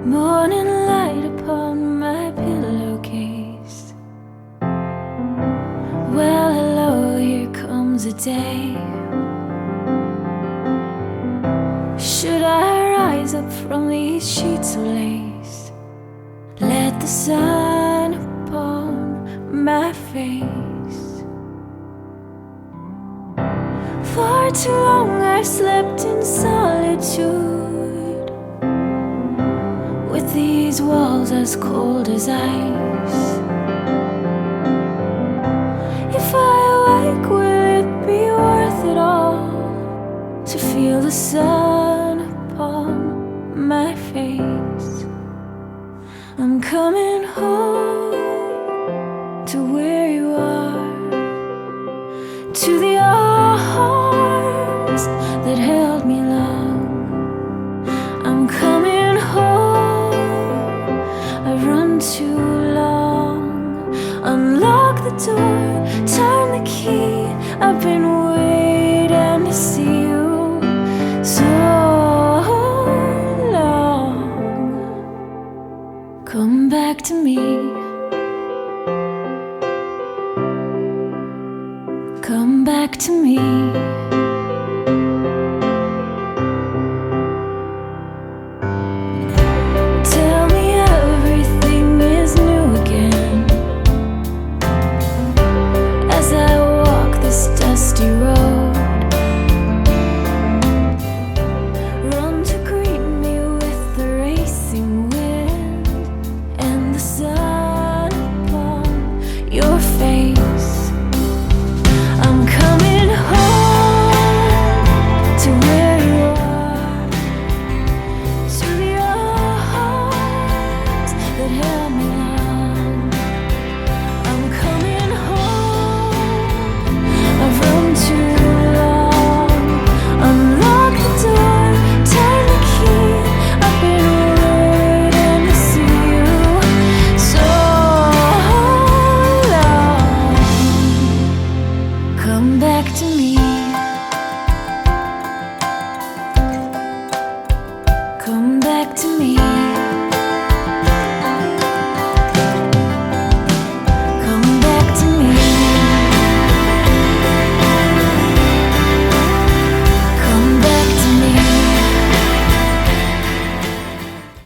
Morning light upon my pillowcase. Well, hello, here comes a day. Should I rise up from these sheets of lace? Let the sun upon my face. For too long I've slept in solitude, with these walls as cold as ice. If I awake, will it be worth it all to feel the sun upon my face? I'm coming home.